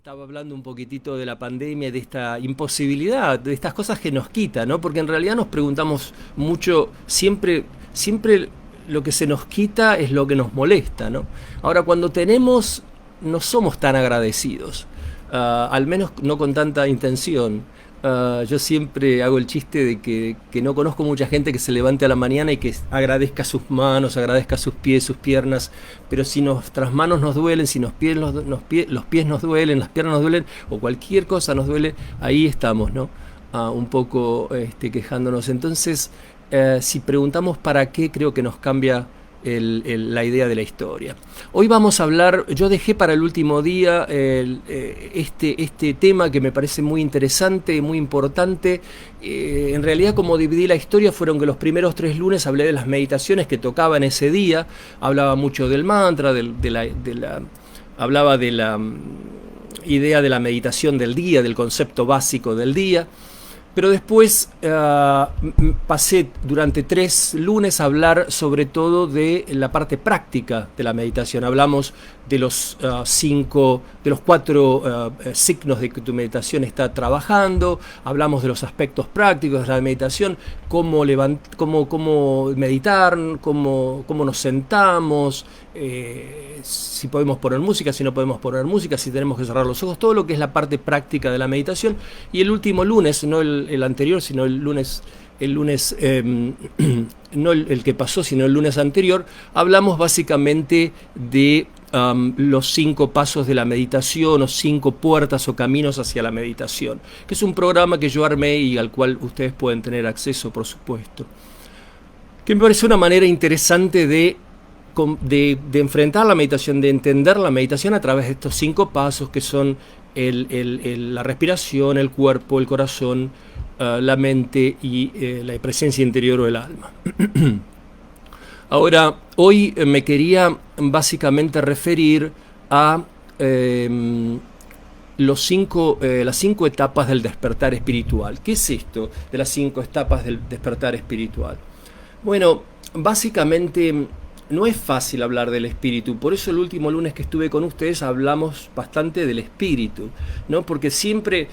Estaba hablando un poquitito de la pandemia, de esta imposibilidad, de estas cosas que nos quita, ¿no? Porque en realidad nos preguntamos mucho, siempre lo que se nos quita es lo que nos molesta, ¿no? Ahora, cuando tenemos, no somos tan agradecidos, al menos no con tanta intención. Yo siempre hago el chiste de que no conozco mucha gente que se levante a la mañana y que agradezca sus manos, agradezca sus pies, sus piernas, pero si nuestras manos nos duelen, si los pies nos duelen, las piernas nos duelen, o cualquier cosa nos duele, ahí estamos, ¿no? Un poco quejándonos. Entonces, si preguntamos para qué, creo que nos cambia la idea de la historia. Hoy vamos a hablar, yo dejé para el último día este tema que me parece muy interesante, muy importante. En realidad, como dividí la historia, fueron que los primeros 3 lunes hablé de las meditaciones que tocaba en ese día, hablaba mucho del mantra, hablaba de la idea de la meditación del día, del concepto básico del día. Pero después pasé durante 3 lunes a hablar sobre todo de la parte práctica de la meditación. Hablamos de los 4 signos de que tu meditación está trabajando. Hablamos de los aspectos prácticos de la meditación, cómo meditar, cómo nos sentamos, si podemos poner música, si no podemos poner música, si tenemos que cerrar los ojos, todo lo que es la parte práctica de la meditación. Y el último lunes, no el anterior, sino el lunes no el que pasó, sino el lunes anterior, hablamos básicamente de los 5 pasos de la meditación, o 5 puertas o caminos hacia la meditación, que es un programa que yo armé y al cual ustedes pueden tener acceso, por supuesto, que me parece una manera interesante de enfrentar la meditación, de entender la meditación a través de estos 5 pasos que son la respiración, el cuerpo, el corazón, la mente y la presencia interior o el alma. Ahora, hoy me quería básicamente referir a las 5 etapas del despertar espiritual. ¿Qué es esto de las 5 etapas del despertar espiritual? Bueno, básicamente no es fácil hablar del espíritu, por eso el último lunes que estuve con ustedes hablamos bastante del espíritu, ¿no? Porque siempre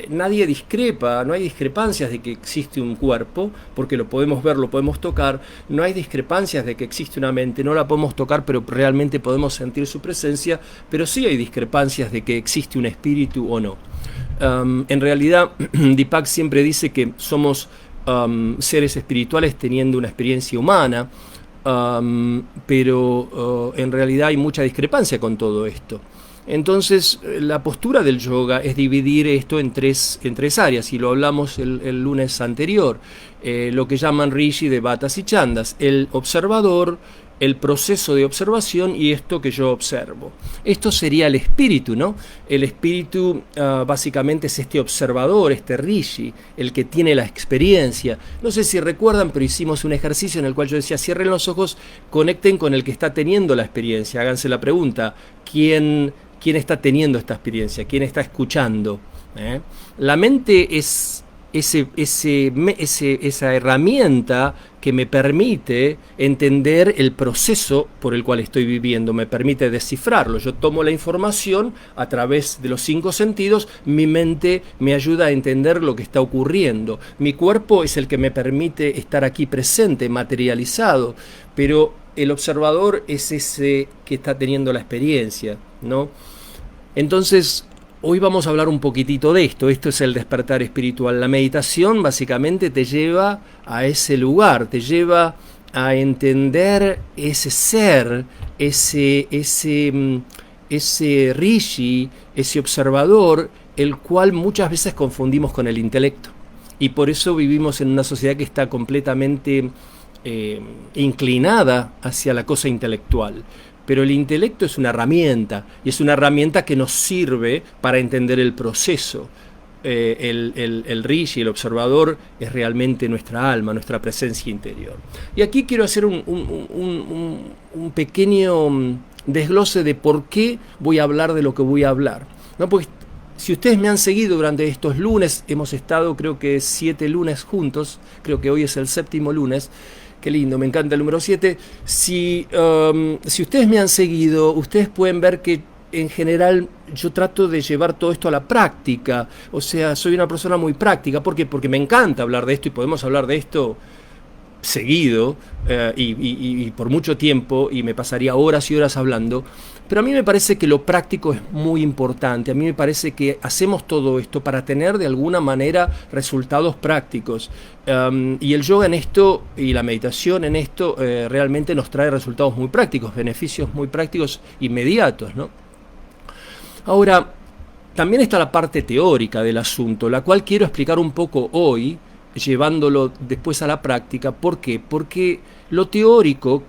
nadie discrepa, no hay discrepancias de que existe un cuerpo, porque lo podemos ver, lo podemos tocar, no hay discrepancias de que existe una mente, no la podemos tocar, pero realmente podemos sentir su presencia, pero sí hay discrepancias de que existe un espíritu o no. En realidad, Deepak siempre dice que somos seres espirituales teniendo una experiencia humana, pero en realidad hay mucha discrepancia con todo esto. Entonces, la postura del yoga es dividir esto en tres áreas, y lo hablamos el lunes anterior, lo que llaman rishi, devatas y chandas: el observador, el proceso de observación y esto que yo observo. Esto sería el espíritu, ¿no? El espíritu básicamente es este observador, este rishi, el que tiene la experiencia. No sé si recuerdan, pero hicimos un ejercicio en el cual yo decía: cierren los ojos, conecten con el que está teniendo la experiencia, háganse la pregunta: ¿quién está teniendo esta experiencia? ¿Quién está escuchando? La mente es esa herramienta que me permite entender el proceso por el cual estoy viviendo, me permite descifrarlo. Yo tomo la información a través de los 5 sentidos, mi mente me ayuda a entender lo que está ocurriendo. Mi cuerpo es el que me permite estar aquí presente, materializado, pero el observador es ese que está teniendo la experiencia, ¿no? Entonces, hoy vamos a hablar un poquitito de esto. Esto es el despertar espiritual. La meditación básicamente te lleva a ese lugar, te lleva a entender ese ser, ese rishi, ese observador, el cual muchas veces confundimos con el intelecto. Y por eso vivimos en una sociedad que está completamente inclinada hacia la cosa intelectual. Pero el intelecto es una herramienta, y es una herramienta que nos sirve para entender el proceso. El rishi, el observador, es realmente nuestra alma, nuestra presencia interior. Y aquí quiero hacer un pequeño desglose de por qué voy a hablar de lo que voy a hablar, ¿no? Porque si ustedes me han seguido durante estos lunes, hemos estado creo que 7 lunes juntos, creo que hoy es el 7º lunes. Qué lindo, me encanta el número 7. Si ustedes me han seguido, ustedes pueden ver que en general yo trato de llevar todo esto a la práctica, o sea, soy una persona muy práctica. ¿Por qué? Porque me encanta hablar de esto y podemos hablar de esto seguido y por mucho tiempo, y me pasaría horas y horas hablando, pero a mí me parece que lo práctico es muy importante. A mí me parece que hacemos todo esto para tener de alguna manera resultados prácticos, y el yoga en esto y la meditación en esto realmente nos trae resultados muy prácticos, beneficios muy prácticos inmediatos, ¿no? Ahora, también está la parte teórica del asunto, la cual quiero explicar un poco hoy, llevándolo después a la práctica. ¿Por qué? Porque lo teórico,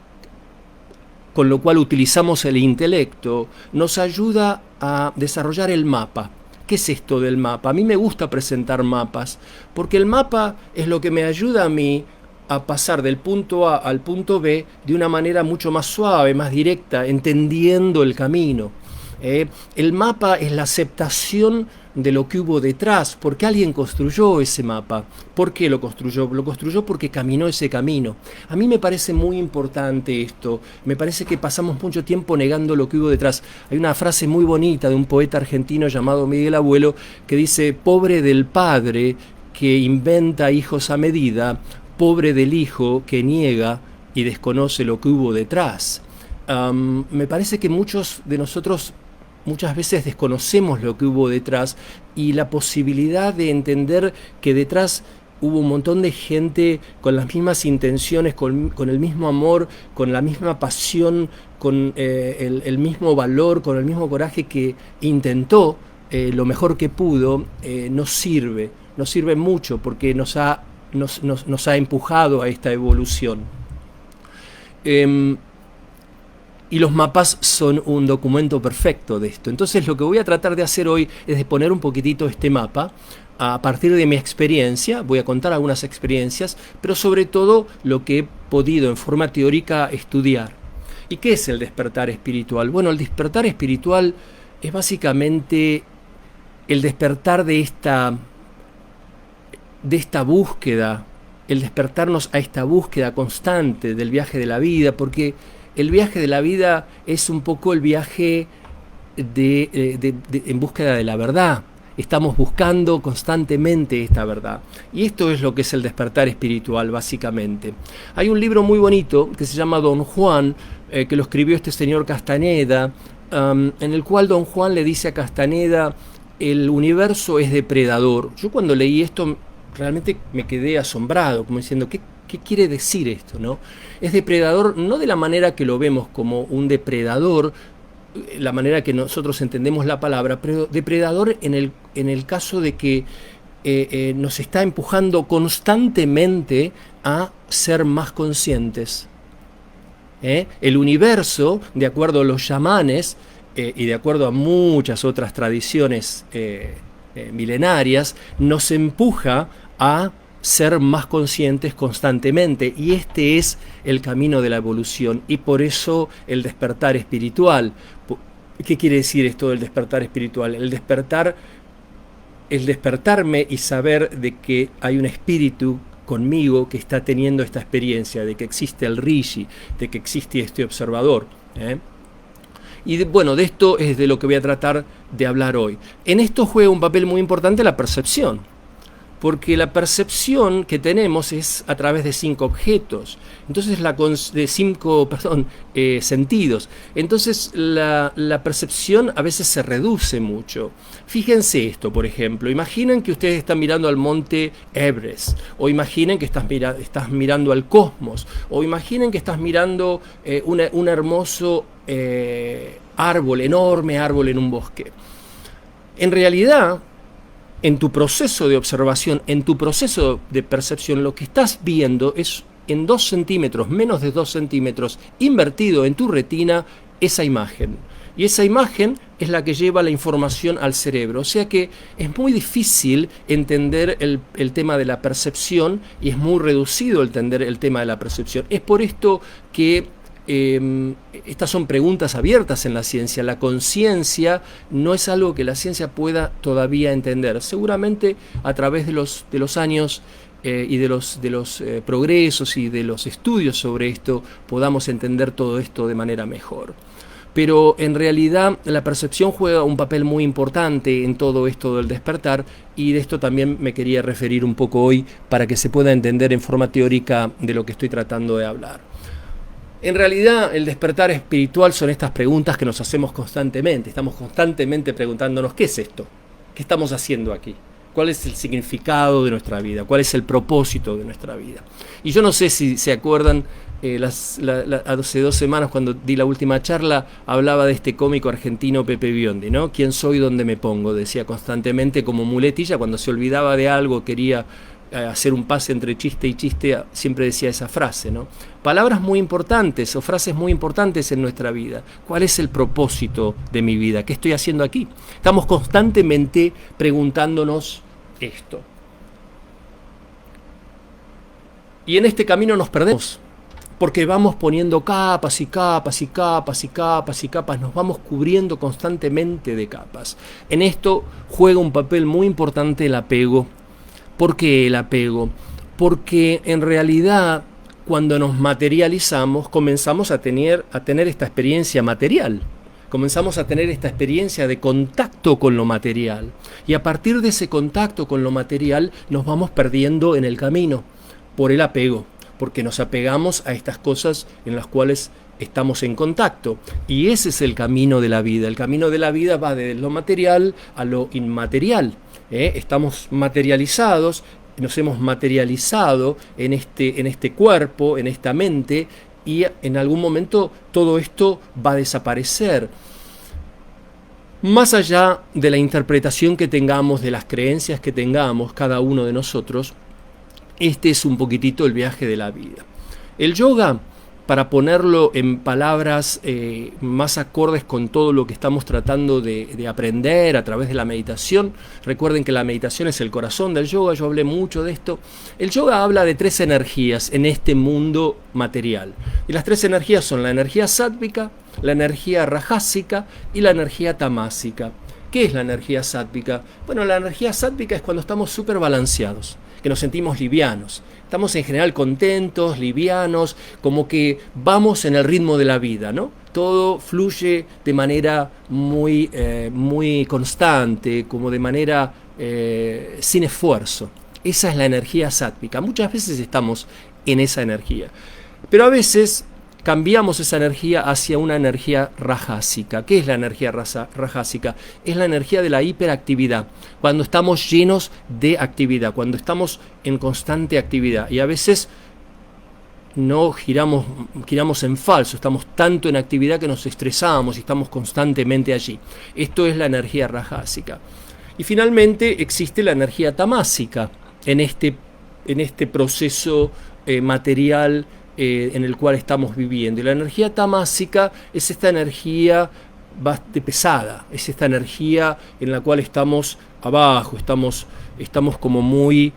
con lo cual utilizamos el intelecto, nos ayuda a desarrollar el mapa. ¿Qué es esto del mapa? A mí me gusta presentar mapas, porque el mapa es lo que me ayuda a mí a pasar del punto A al punto B de una manera mucho más suave, más directa, entendiendo el camino. El mapa es la aceptación de lo que hubo detrás, porque alguien construyó ese mapa. ¿Por qué lo construyó? Lo construyó porque caminó ese camino. A mí me parece muy importante esto, me parece que pasamos mucho tiempo negando lo que hubo detrás. Hay una frase muy bonita de un poeta argentino llamado Miguel Abuelo que dice: pobre del padre que inventa hijos a medida, pobre del hijo que niega y desconoce lo que hubo detrás. Me parece que muchos de nosotros muchas veces desconocemos lo que hubo detrás y la posibilidad de entender que detrás hubo un montón de gente con las mismas intenciones, con el mismo amor, con la misma pasión, con el mismo valor, con el mismo coraje, que intentó lo mejor que pudo. Nos sirve mucho porque nos ha empujado a esta evolución. Y los mapas son un documento perfecto de esto. Entonces lo que voy a tratar de hacer hoy es de poner un poquitito este mapa a partir de mi experiencia. Voy a contar algunas experiencias, pero sobre todo lo que he podido en forma teórica estudiar. ¿Y qué es el despertar espiritual? Bueno, el despertar espiritual es básicamente el despertar de esta búsqueda, el despertarnos a esta búsqueda constante del viaje de la vida, porque el viaje de la vida es un poco el viaje en búsqueda de la verdad. Estamos buscando constantemente esta verdad. Y esto es lo que es el despertar espiritual, básicamente. Hay un libro muy bonito que se llama Don Juan, que lo escribió este señor Castaneda, en el cual Don Juan le dice a Castaneda: el universo es depredador. Yo cuando leí esto realmente me quedé asombrado, como diciendo, ¿qué quiere decir esto, no? Es depredador no de la manera que lo vemos como un depredador, la manera que nosotros entendemos la palabra, pero depredador en el caso de que nos está empujando constantemente a ser más conscientes. El universo, de acuerdo a los chamanes y de acuerdo a muchas otras tradiciones milenarias, nos empuja a ser más conscientes constantemente, y este es el camino de la evolución, y por eso el despertar espiritual. ¿Qué quiere decir esto del despertar espiritual? El despertarme y saber de que hay un espíritu conmigo que está teniendo esta experiencia, de que existe el Rishi, de que existe este observador. Y bueno, de esto es de lo que voy a tratar de hablar hoy. En esto juega un papel muy importante la percepción, porque la percepción que tenemos es a través de 5 objetos, entonces de 5 sentidos. Entonces la percepción a veces se reduce mucho. Fíjense esto, por ejemplo, imaginen que ustedes están mirando al monte Everest, o imaginen que estás mirando al cosmos, o imaginen que estás mirando un hermoso enorme árbol en un bosque. En realidad, en tu proceso de observación, en tu proceso de percepción, lo que estás viendo es en 2 centímetros, menos de 2 centímetros, invertido en tu retina, esa imagen. Y esa imagen es la que lleva la información al cerebro. O sea que es muy difícil entender el tema de la percepción, y es muy reducido entender el tema de la percepción. Es por esto que estas son preguntas abiertas en la ciencia. La conciencia no es algo que la ciencia pueda todavía entender. Seguramente a través de los años y de los progresos y de los estudios sobre esto podamos entender todo esto de manera mejor. pero en realidad la percepción juega un papel muy importante en todo esto del despertar, y de esto también me quería referir un poco hoy para que se pueda entender en forma teórica de lo que estoy tratando de hablar. En realidad el despertar espiritual son estas preguntas que nos hacemos constantemente. Estamos constantemente preguntándonos: ¿qué es esto? ¿Qué estamos haciendo aquí? ¿Cuál es el significado de nuestra vida? ¿Cuál es el propósito de nuestra vida? Y yo no sé si se acuerdan, hace 2 semanas cuando di la última charla, hablaba de este cómico argentino Pepe Biondi, ¿no? ¿Quién soy, dónde me pongo? Decía constantemente como muletilla, cuando se olvidaba de algo, quería hacer un pase entre chiste y chiste, siempre decía esa frase, ¿no? Palabras muy importantes o frases muy importantes en nuestra vida. ¿Cuál es el propósito de mi vida? ¿Qué estoy haciendo aquí? Estamos constantemente preguntándonos esto. Y en este camino nos perdemos, porque vamos poniendo capas y capas y capas y capas y capas, nos vamos cubriendo constantemente de capas. En esto juega un papel muy importante el apego. ¿Por qué el apego? Porque en realidad cuando nos materializamos comenzamos a tener esta experiencia material. Comenzamos a tener esta experiencia de contacto con lo material. Y a partir de ese contacto con lo material nos vamos perdiendo en el camino por el apego, porque nos apegamos a estas cosas en las cuales estamos en contacto. Y ese es el camino de la vida. El camino de la vida va de lo material a lo inmaterial. Estamos materializados, nos hemos materializado en este cuerpo, en esta mente, y en algún momento todo esto va a desaparecer. Más allá de la interpretación que tengamos, de las creencias que tengamos cada uno de nosotros, este es un poquitito el viaje de la vida. El yoga, para ponerlo en palabras más acordes con todo lo que estamos tratando de aprender a través de la meditación. Recuerden que la meditación es el corazón del yoga, yo hablé mucho de esto. El yoga habla de 3 energías en este mundo material. Y las 3 energías son la energía sátvica, la energía rajásica y la energía tamásica. ¿Qué es la energía sátvica? Bueno, la energía sátvica es cuando estamos súper balanceados, que nos sentimos livianos. Estamos en general contentos, livianos, como que vamos en el ritmo de la vida, ¿no? Todo fluye de manera muy constante, como de manera sin esfuerzo. Esa es la energía sátvica. Muchas veces estamos en esa energía. Pero a veces cambiamos esa energía hacia una energía rajásica. ¿Qué es la energía rajásica? Es la energía de la hiperactividad, cuando estamos llenos de actividad, cuando estamos en constante actividad. Y a veces no giramos en falso, estamos tanto en actividad que nos estresamos y estamos constantemente allí. Esto es la energía rajásica. Y finalmente existe la energía tamásica en este proceso material en el cual estamos viviendo. Y la energía tamásica es esta energía bastante pesada, es esta energía en la cual estamos abajo, estamos como muy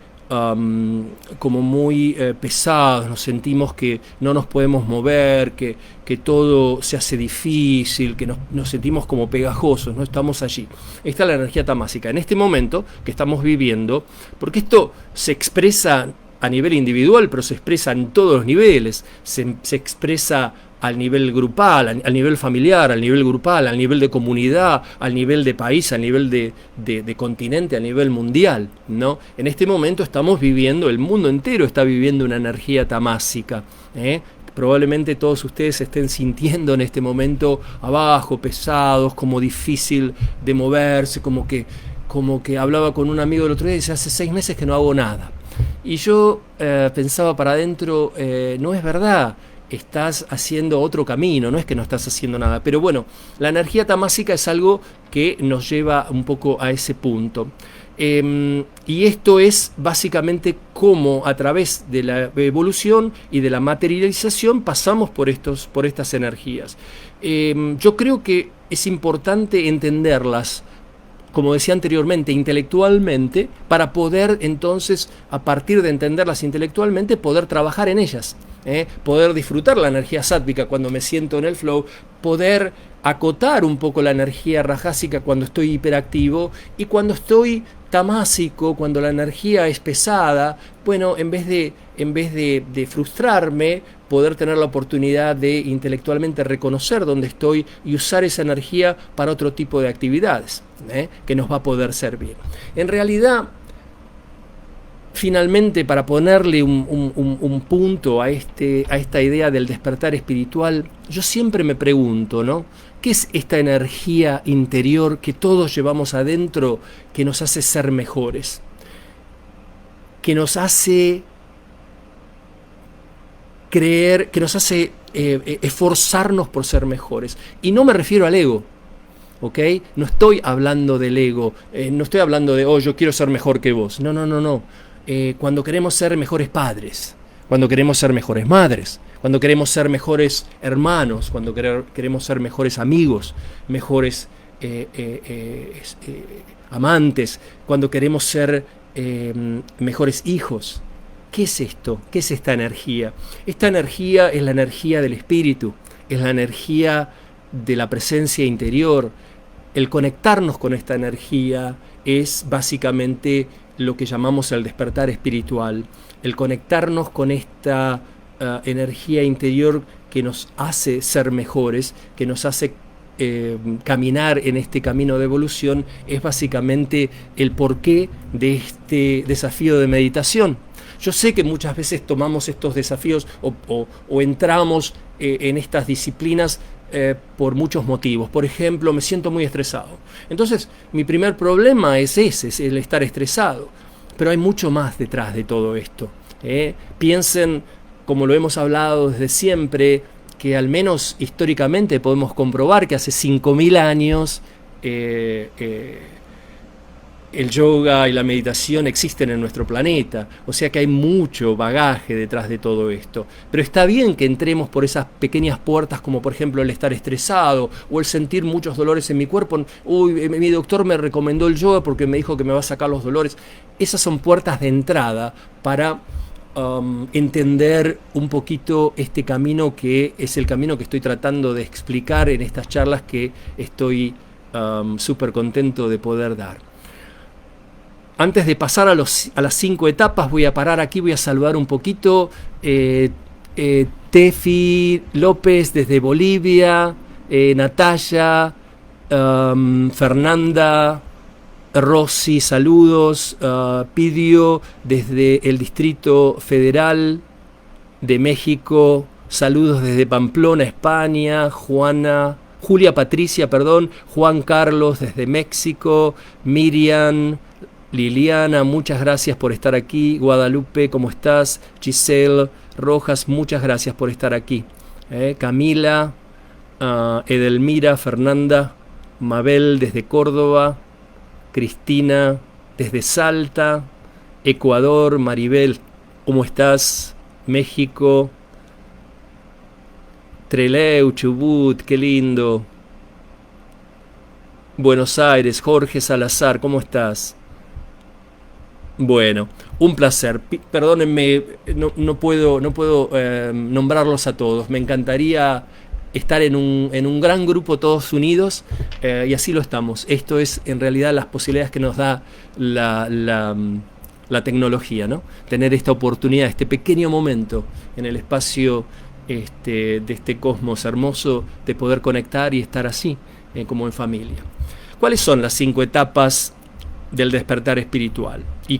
pesados, nos sentimos que no nos podemos mover, que todo se hace difícil, que nos sentimos como pegajosos, no estamos allí. Esta es la energía tamásica en este momento que estamos viviendo, porque esto se expresa a nivel individual, pero se expresa en todos los niveles, se expresa al nivel grupal, al nivel familiar, al nivel grupal, al nivel de comunidad, al nivel de país, al nivel de continente, a nivel mundial, ¿no? En este momento estamos viviendo, el mundo entero está viviendo una energía tamásica, Probablemente todos ustedes se estén sintiendo en este momento abajo, pesados, como difícil de moverse, como que hablaba con un amigo el otro día y dice: hace 6 meses que no hago nada. Y yo pensaba para adentro, no es verdad, estás haciendo otro camino, no es que no estás haciendo nada. Pero bueno, la energía tamásica es algo que nos lleva un poco a ese punto. Y esto es básicamente cómo a través de la evolución y de la materialización pasamos por estas energías. Yo creo que es importante entenderlas, como decía anteriormente, intelectualmente, para poder entonces, a partir de entenderlas intelectualmente, poder trabajar en ellas, poder disfrutar la energía sátvica cuando me siento en el flow, poder acotar un poco la energía rajásica cuando estoy hiperactivo y cuando estoy tamásico, cuando la energía es pesada, bueno, en vez de frustrarme, poder tener la oportunidad de intelectualmente reconocer dónde estoy y usar esa energía para otro tipo de actividades, que nos va a poder servir. En realidad, finalmente, para ponerle un punto a esta idea del despertar espiritual, yo siempre me pregunto, ¿no? ¿Qué es esta energía interior que todos llevamos adentro que nos hace ser mejores? Que nos hace creer, que nos hace esforzarnos por ser mejores. Y no me refiero al ego, ¿ok? No estoy hablando del ego, no estoy hablando de, yo quiero ser mejor que vos. No. Cuando queremos ser mejores padres, cuando queremos ser mejores madres, cuando queremos ser mejores hermanos, cuando queremos ser mejores amigos, mejores amantes, cuando queremos ser mejores hijos. ¿Qué es esto? ¿Qué es esta energía? Esta energía es la energía del espíritu, es la energía de la presencia interior. El conectarnos con esta energía es básicamente lo que llamamos el despertar espiritual, el conectarnos con esta energía interior que nos hace ser mejores, que nos hace caminar en este camino de evolución, es básicamente el porqué de este desafío de meditación. Yo sé que muchas veces tomamos estos desafíos o entramos en estas disciplinas por muchos motivos. Por ejemplo, me siento muy estresado. Entonces, mi primer problema es ese, es el estar estresado. Pero hay mucho más detrás de todo esto. Piensen, como lo hemos hablado desde siempre, que al menos históricamente podemos comprobar que hace 5.000 años el yoga y la meditación existen en nuestro planeta, o sea que hay mucho bagaje detrás de todo esto. Pero está bien que entremos por esas pequeñas puertas, como por ejemplo el estar estresado o el sentir muchos dolores en mi cuerpo. Mi doctor me recomendó el yoga porque me dijo que me va a sacar los dolores. Esas son puertas de entrada para entender un poquito este camino, que es el camino que estoy tratando de explicar en estas charlas que estoy súper contento de poder dar. Antes de pasar a las 5 etapas, voy a parar aquí, voy a saludar un poquito. Tefi López desde Bolivia, Natalia, Fernanda, Rosy, saludos. Pidio desde el Distrito Federal de México, saludos desde Pamplona, España. Julia Patricia, Juan Carlos desde México, Miriam, Liliana, muchas gracias por estar aquí. Guadalupe, ¿cómo estás? Giselle Rojas, muchas gracias por estar aquí. Camila, Edelmira, Fernanda, Mabel desde Córdoba, Cristina desde Salta, Ecuador, Maribel, ¿cómo estás? México, Trelew, Chubut, qué lindo. Buenos Aires, Jorge Salazar, ¿cómo estás? Bueno, un placer. Perdónenme, no puedo nombrarlos a todos. Me encantaría estar en un gran grupo todos unidos, y así lo estamos. Esto es en realidad las posibilidades que nos da la tecnología, ¿no? Tener esta oportunidad, este pequeño momento en el espacio de este cosmos hermoso, de poder conectar y estar así, como en familia. ¿Cuáles son las 5 etapas del despertar espiritual? Y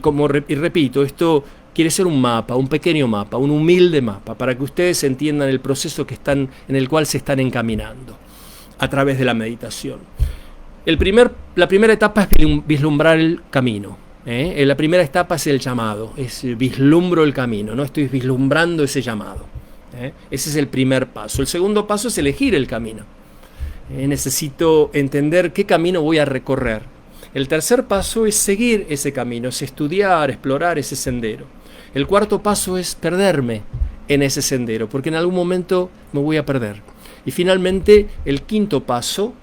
repito, esto quiere ser un mapa, un pequeño mapa, un humilde mapa, para que ustedes entiendan el proceso en el cual se están encaminando a través de la meditación. La primera etapa es vislumbrar el camino. La primera etapa es el llamado, es vislumbro el camino, no estoy vislumbrando ese llamado. Ese es el primer paso. El segundo paso es elegir el camino. Necesito entender qué camino voy a recorrer. El tercer paso es seguir ese camino, es estudiar, explorar ese sendero. El cuarto paso es perderme en ese sendero, porque en algún momento me voy a perder. Y finalmente, el quinto paso,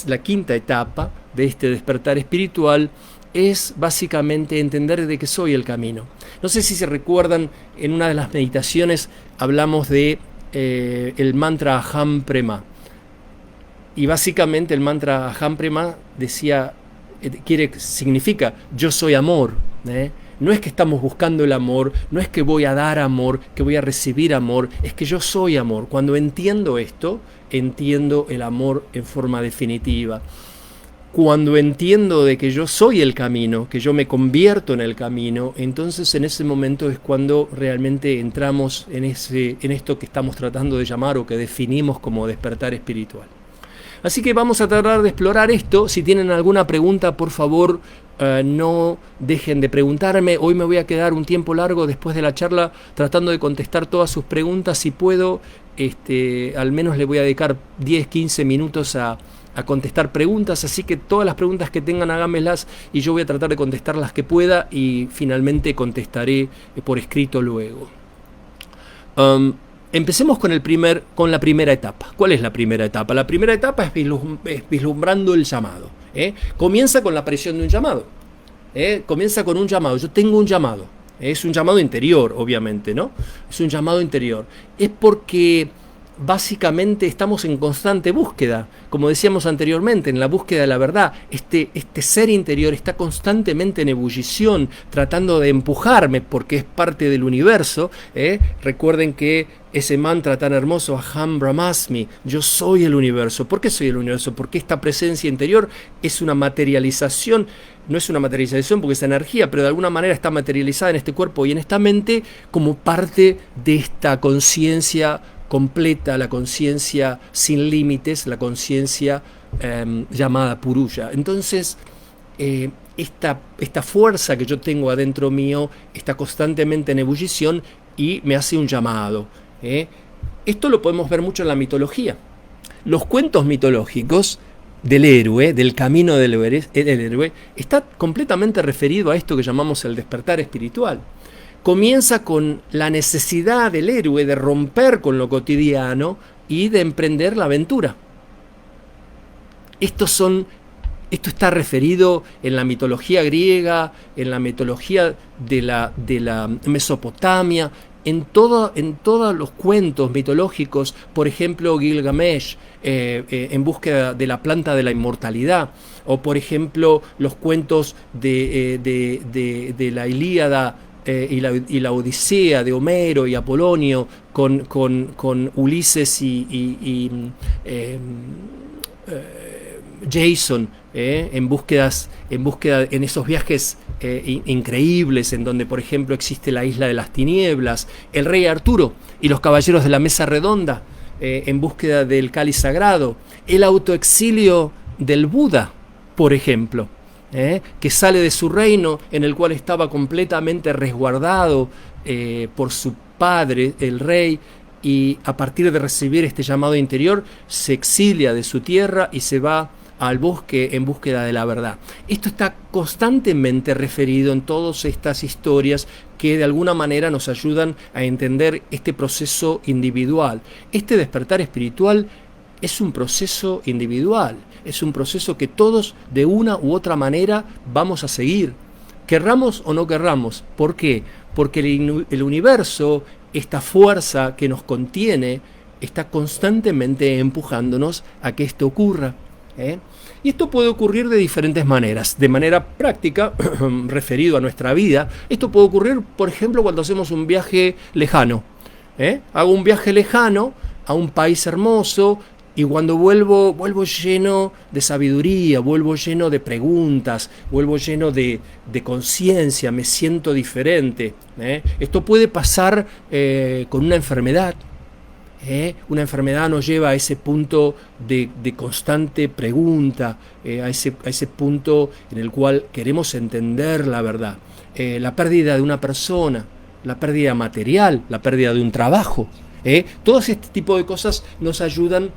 la quinta etapa de este despertar espiritual, es básicamente entender de que soy el camino. No sé si se recuerdan, en una de las meditaciones hablamos de el mantra Aham Prema. Y básicamente el mantra Aham Prema decía significa yo soy amor. No es que estamos buscando el amor, no es que voy a dar amor, que voy a recibir amor, es que yo soy amor. Cuando entiendo esto, entiendo el amor en forma definitiva. Cuando entiendo de que yo soy el camino, que yo me convierto en el camino, entonces en ese momento es cuando realmente entramos en esto que estamos tratando de llamar o que definimos como despertar espiritual. Así que vamos a tratar de explorar esto. Si tienen alguna pregunta, por favor, no dejen de preguntarme. Hoy me voy a quedar un tiempo largo después de la charla tratando de contestar todas sus preguntas. Si puedo, al menos le voy a dedicar 10-15 minutos a contestar preguntas. Así que todas las preguntas que tengan, háganmelas y yo voy a tratar de contestar las que pueda y finalmente contestaré por escrito luego. Empecemos con la primera etapa. ¿Cuál es la primera etapa? La primera etapa es vislumbrando el llamado. Comienza con la aparición de un llamado. Comienza con un llamado. Yo tengo un llamado. Es un llamado interior, obviamente, ¿no? Es un llamado interior. Es porque básicamente estamos en constante búsqueda, como decíamos anteriormente, en la búsqueda de la verdad. Este ser interior está constantemente en ebullición, tratando de empujarme porque es parte del universo. Recuerden que ese mantra tan hermoso, Aham Brahmasmi, yo soy el universo. ¿Por qué soy el universo? Porque esta presencia interior es una materialización. No es una materialización porque es energía, pero de alguna manera está materializada en este cuerpo y en esta mente como parte de esta conciencia completa, la conciencia sin límites, la conciencia llamada Purusha. Entonces, esta fuerza que yo tengo adentro mío está constantemente en ebullición y me hace un llamado. Esto lo podemos ver mucho en la mitología. Los cuentos mitológicos del héroe, del camino del héroe, está completamente referido a esto que llamamos el despertar espiritual. Comienza con la necesidad del héroe de romper con lo cotidiano y de emprender la aventura. Esto está referido en la mitología griega, en la mitología de la Mesopotamia, en todos los cuentos mitológicos. Por ejemplo, Gilgamesh, en búsqueda de la planta de la inmortalidad, o por ejemplo los cuentos de la Ilíada y la Odisea de Homero y Apolonio con Ulises y Jason, en búsqueda en esos viajes increíbles, en donde por ejemplo existe la isla de las tinieblas, el rey Arturo y los caballeros de la mesa redonda, en búsqueda del cáliz sagrado, el autoexilio del Buda, por ejemplo, que sale de su reino en el cual estaba completamente resguardado por su padre, el rey, y a partir de recibir este llamado interior se exilia de su tierra y se va al bosque en búsqueda de la verdad. Esto está constantemente referido en todas estas historias que de alguna manera nos ayudan a entender este proceso individual. Este despertar espiritual es un proceso individual, es un proceso que todos de una u otra manera vamos a seguir, querramos o no querramos. ¿Por qué? Porque el universo, esta fuerza que nos contiene, está constantemente empujándonos a que esto ocurra. Y esto puede ocurrir de diferentes maneras. De manera práctica, referido a nuestra vida, esto puede ocurrir, por ejemplo, cuando hacemos un viaje lejano. Hago un viaje lejano a un país hermoso y cuando vuelvo lleno de sabiduría, vuelvo lleno de preguntas, vuelvo lleno de conciencia, me siento diferente. Esto puede pasar con una enfermedad. Una enfermedad nos lleva a ese punto de constante pregunta, a ese punto en el cual queremos entender la verdad. La pérdida de una persona, la pérdida material, la pérdida de un trabajo. Todo este tipo de cosas nos ayudan,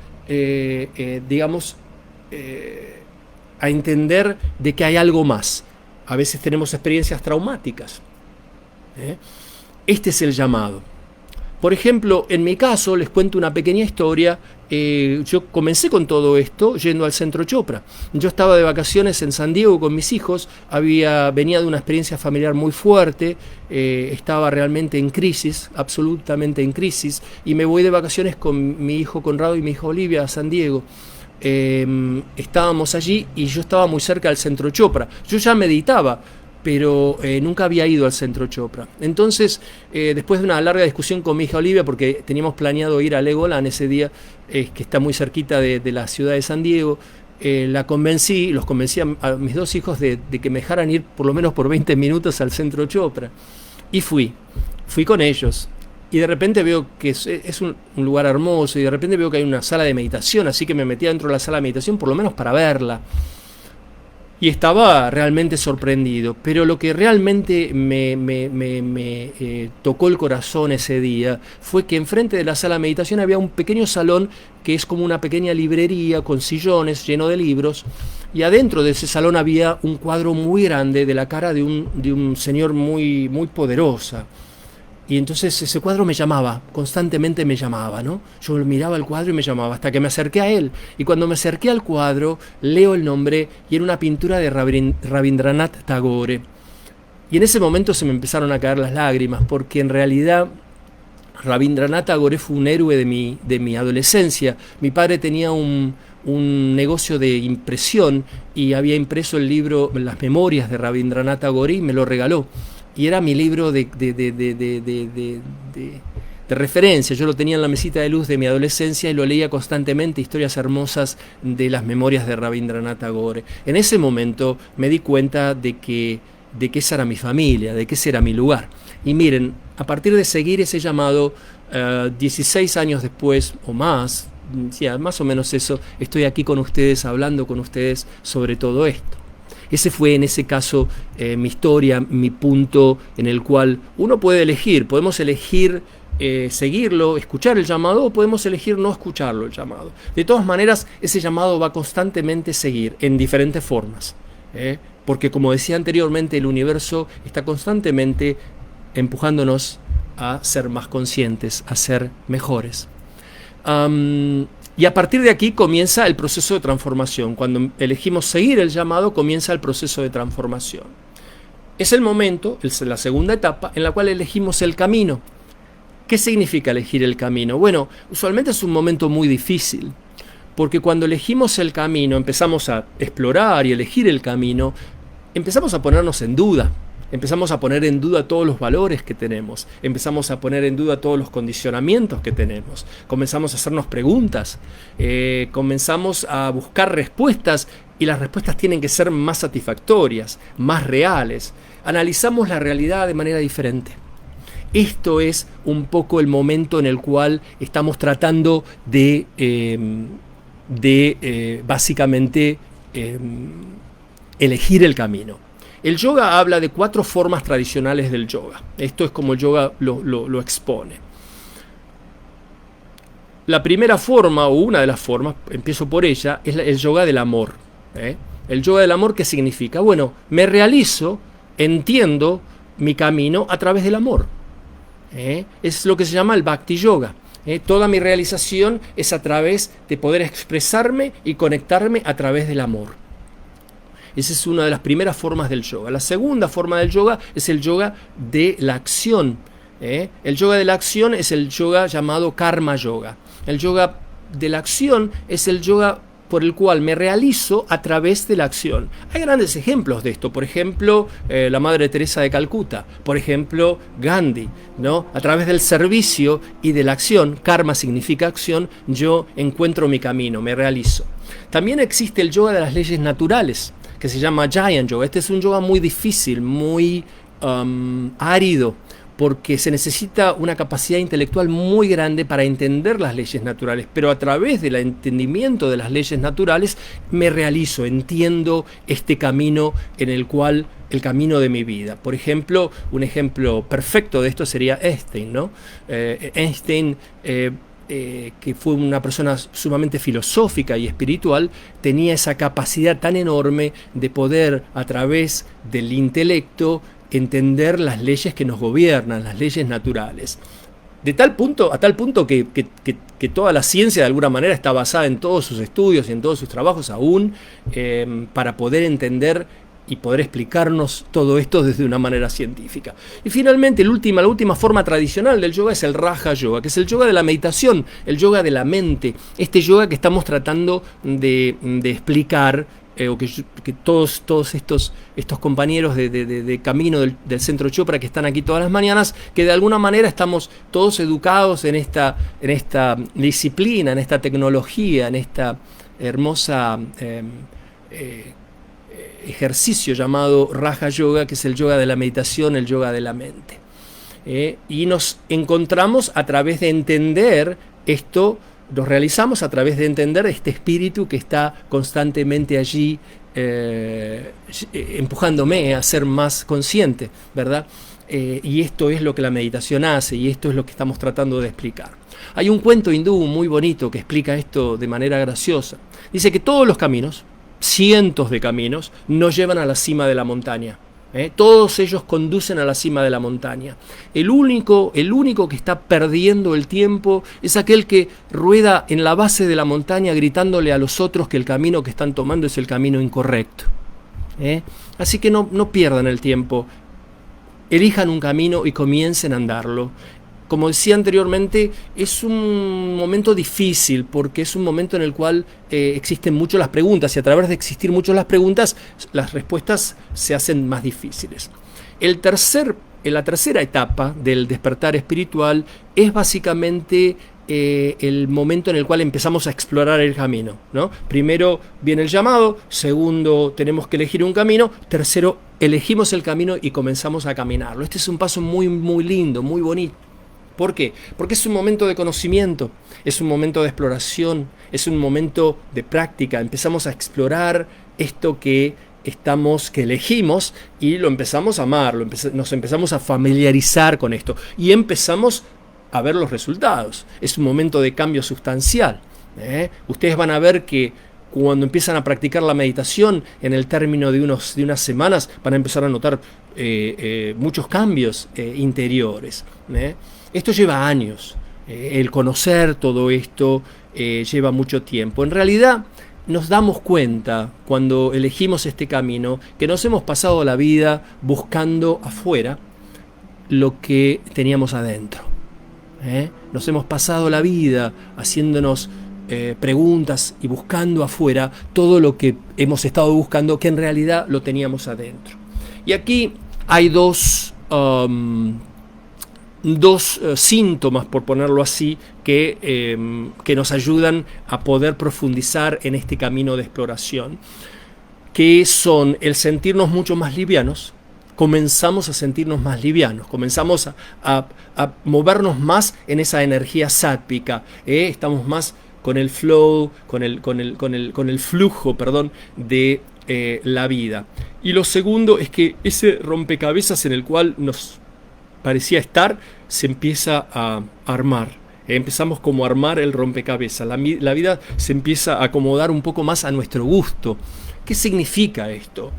a entender de que hay algo más. A veces tenemos experiencias traumáticas. Este es el llamado. Por ejemplo, en mi caso, les cuento una pequeña historia. Yo comencé con todo esto yendo al Centro Chopra. Yo estaba de vacaciones en San Diego con mis hijos, venía de una experiencia familiar muy fuerte, estaba realmente en crisis, absolutamente en crisis, y me voy de vacaciones con mi hijo Conrado y mi hija Olivia a San Diego. estábamos allí y yo estaba muy cerca del Centro Chopra. Yo ya meditaba, pero nunca había ido al Centro Chopra. Entonces, después de una larga discusión con mi hija Olivia, porque teníamos planeado ir a Legoland ese día, que está muy cerquita de la ciudad de San Diego, los convencí a mis dos hijos de que me dejaran ir por lo menos por 20 minutos al Centro Chopra. Y fui con ellos. Y de repente veo que es un lugar hermoso, y de repente veo que hay una sala de meditación, así que me metí dentro de la sala de meditación por lo menos para verla. Y estaba realmente sorprendido, pero lo que realmente me tocó el corazón ese día fue que enfrente de la sala de meditación había un pequeño salón que es como una pequeña librería con sillones lleno de libros, y adentro de ese salón había un cuadro muy grande de la cara de un señor muy, muy poderosa. Y entonces ese cuadro me llamaba, constantemente me llamaba, ¿no? Yo miraba el cuadro y me llamaba, hasta que me acerqué a él. Y cuando me acerqué al cuadro, leo el nombre y era una pintura de Rabindranath Tagore. Y en ese momento se me empezaron a caer las lágrimas, porque en realidad Rabindranath Tagore fue un héroe de mi adolescencia. Mi padre tenía un negocio de impresión y había impreso el libro, las memorias de Rabindranath Tagore, y me lo regaló. Y era mi libro de referencia. Yo lo tenía en la mesita de luz de mi adolescencia y lo leía constantemente, historias hermosas de las memorias de Rabindranath Tagore. En ese momento me di cuenta de que esa era mi familia, de que ese era mi lugar. Y miren, a partir de seguir ese llamado, 16 años después o más, más o menos eso, estoy aquí con ustedes, hablando con ustedes sobre todo esto. Ese fue en ese caso mi historia, mi punto en el cual uno puede elegir. Podemos elegir seguirlo, escuchar el llamado, o podemos elegir no escucharlo el llamado. De todas maneras, ese llamado va constantemente a seguir en diferentes formas. Porque como decía anteriormente, el universo está constantemente empujándonos a ser más conscientes, a ser mejores. Y a partir de aquí comienza el proceso de transformación. Cuando elegimos seguir el llamado, comienza el proceso de transformación. Es el momento, es la segunda etapa, en la cual elegimos el camino. ¿Qué significa elegir el camino? Bueno, usualmente es un momento muy difícil, porque cuando elegimos el camino, empezamos a explorar y elegir el camino, empezamos a ponernos en duda. Empezamos a poner en duda todos los valores que tenemos, empezamos a poner en duda todos los condicionamientos que tenemos, comenzamos a hacernos preguntas, comenzamos a buscar respuestas, y las respuestas tienen que ser más satisfactorias, más reales. Analizamos la realidad de manera diferente. Esto es un poco el momento en el cual estamos tratando de básicamente elegir el camino. El yoga habla de 4 formas tradicionales del yoga. Esto es como el yoga lo expone. La primera forma, o una de las formas, empiezo por ella, es el yoga del amor. El yoga del amor, ¿qué significa? Bueno, me realizo, entiendo mi camino a través del amor. Es lo que se llama el Bhakti Yoga. Toda mi realización es a través de poder expresarme y conectarme a través del amor. Esa es una de las primeras formas del yoga. La segunda forma del yoga es el yoga de la acción. El yoga de la acción es el yoga llamado Karma Yoga. El yoga de la acción es el yoga por el cual me realizo a través de la acción. Hay grandes ejemplos de esto. Por ejemplo, la Madre Teresa de Calcuta. Por ejemplo, Gandhi, ¿no? A través del servicio y de la acción, karma significa acción, yo encuentro mi camino, me realizo. También existe el yoga de las leyes naturales, que se llama Jnana Yoga. Este es un yoga muy difícil, muy árido, porque se necesita una capacidad intelectual muy grande para entender las leyes naturales, pero a través del entendimiento de las leyes naturales me realizo, entiendo este camino en el cual, el camino de mi vida. Por ejemplo, un ejemplo perfecto de esto sería Einstein, ¿no? Einstein, que fue una persona sumamente filosófica y espiritual, tenía esa capacidad tan enorme de poder, a través del intelecto, entender las leyes que nos gobiernan, las leyes naturales. A tal punto que toda la ciencia de alguna manera está basada en todos sus estudios y en todos sus trabajos aún, para poder entender y poder explicarnos todo esto desde una manera científica. Y finalmente, la última forma tradicional del yoga es el Raja Yoga, que es el yoga de la meditación, el yoga de la mente, este yoga que estamos tratando de explicar, o que todos estos compañeros de camino del Centro Chopra que están aquí todas las mañanas, que de alguna manera estamos todos educados en esta disciplina, en esta tecnología, en esta hermosa ejercicio llamado Raja Yoga, que es el yoga de la meditación, el yoga de la mente. Y nos encontramos a través de entender esto, nos realizamos a través de entender este espíritu que está constantemente allí empujándome a ser más consciente, ¿verdad? Y esto es lo que la meditación hace, y esto es lo que estamos tratando de explicar. Hay un cuento hindú muy bonito que explica esto de manera graciosa. Dice que todos los caminos, cientos de caminos, nos llevan a la cima de la montaña. Todos ellos conducen a la cima de la montaña. El único que está perdiendo el tiempo es aquel que rueda en la base de la montaña gritándole a los otros que el camino que están tomando es el camino incorrecto. Así que no pierdan el tiempo. Elijan un camino y comiencen a andarlo. Como decía anteriormente, es un momento difícil porque es un momento en el cual existen mucho las preguntas, y a través de existir mucho las preguntas, las respuestas se hacen más difíciles. La tercera etapa del despertar espiritual es básicamente el momento en el cual empezamos a explorar el camino, ¿no? Primero viene el llamado, segundo tenemos que elegir un camino, tercero elegimos el camino y comenzamos a caminarlo. Este es un paso muy, muy lindo, muy bonito. ¿Por qué? Porque es un momento de conocimiento, es un momento de exploración, es un momento de práctica. Empezamos a explorar esto que elegimos y lo empezamos a amar, nos empezamos a familiarizar con esto y empezamos a ver los resultados. Es un momento de cambio sustancial. Ustedes van a ver que cuando empiezan a practicar la meditación, en el término de unas semanas, van a empezar a notar muchos cambios interiores. Esto lleva años. El conocer todo esto lleva mucho tiempo. En realidad, nos damos cuenta cuando elegimos este camino que nos hemos pasado la vida buscando afuera lo que teníamos adentro. Nos hemos pasado la vida haciéndonos preguntas y buscando afuera todo lo que hemos estado buscando, que en realidad lo teníamos adentro. Y aquí hay dos síntomas, por ponerlo así, que nos ayudan a poder profundizar en este camino de exploración, que son el sentirnos mucho más livianos. Comenzamos a sentirnos más livianos, comenzamos a movernos más en esa energía sátvica, estamos más con el flow, con el flujo, de la vida. Y lo segundo es que ese rompecabezas en el cual nos parecía estar se empieza a armar. Empezamos como a armar el rompecabezas. La vida se empieza a acomodar un poco más a nuestro gusto. ¿Qué significa esto?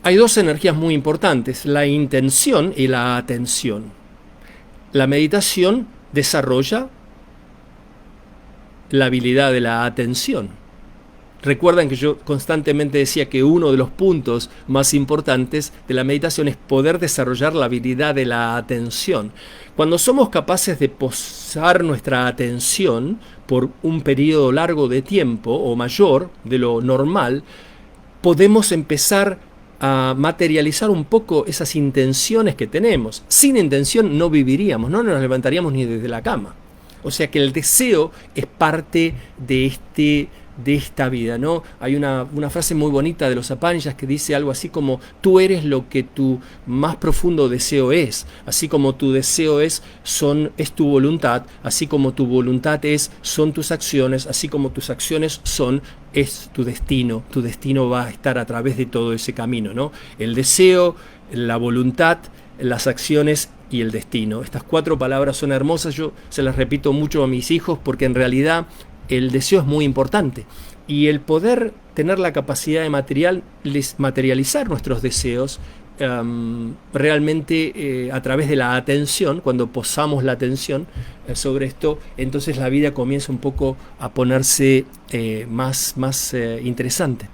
Hay dos energías muy importantes, la intención y la atención. La meditación desarrolla la habilidad de la atención. Recuerdan que yo constantemente decía que uno de los puntos más importantes de la meditación es poder desarrollar la habilidad de la atención. Cuando somos capaces de posar nuestra atención por un periodo largo de tiempo o mayor de lo normal, podemos empezar a materializar un poco esas intenciones que tenemos. Sin intención no viviríamos, no nos levantaríamos ni desde la cama. O sea que el deseo es parte de esta vida, ¿no? Hay una frase muy bonita de los Upanishads que dice algo así como: tú eres lo que tu más profundo deseo es, así como tu deseo es tu voluntad, así como tu voluntad son tus acciones, así como tus acciones es tu destino va a estar a través de todo ese camino, ¿no? El deseo, la voluntad, las acciones y el destino. Estas 4 palabras son hermosas, yo se las repito mucho a mis hijos porque en realidad el deseo es muy importante, y el poder tener la capacidad de materializar nuestros deseos realmente a través de la atención. Cuando posamos la atención sobre esto, entonces la vida comienza un poco a ponerse más interesante.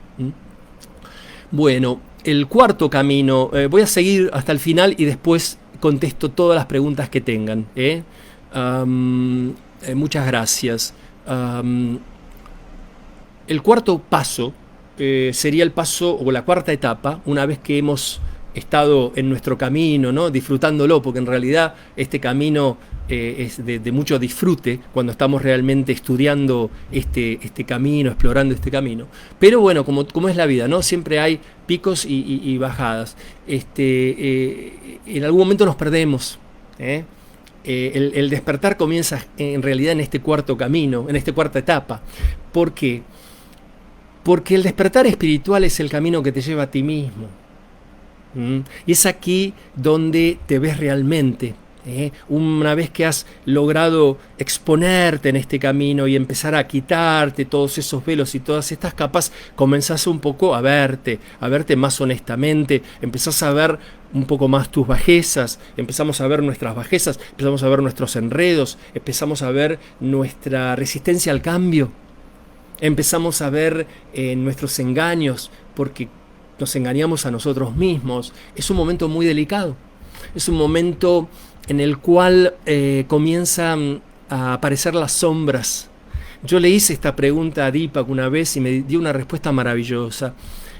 Bueno, el cuarto camino, voy a seguir hasta el final y después contesto todas las preguntas que tengan. Muchas gracias. El cuarto paso sería el paso o la cuarta etapa, una vez que hemos estado en nuestro camino, ¿no? Disfrutándolo, porque en realidad este camino es de mucho disfrute cuando estamos realmente estudiando este camino, explorando este camino. Pero bueno, como es la vida, ¿no? Siempre hay picos y bajadas. En algún momento nos perdemos. El despertar comienza en realidad en este cuarto camino, en esta cuarta etapa. ¿Por qué? Porque el despertar espiritual es el camino que te lleva a ti mismo. Y es aquí donde te ves realmente. Una vez que has logrado exponerte en este camino y empezar a quitarte todos esos velos y todas estas capas, comenzás un poco a verte más honestamente, empezás a ver un poco más tus bajezas, empezamos a ver nuestras bajezas, empezamos a ver nuestros enredos, empezamos a ver nuestra resistencia al cambio, empezamos a ver nuestros engaños, porque nos engañamos a nosotros mismos. Es un momento muy delicado, es un momento en el cual comienzan a aparecer las sombras. Yo le hice esta pregunta a Deepak una vez y me dio una respuesta maravillosa.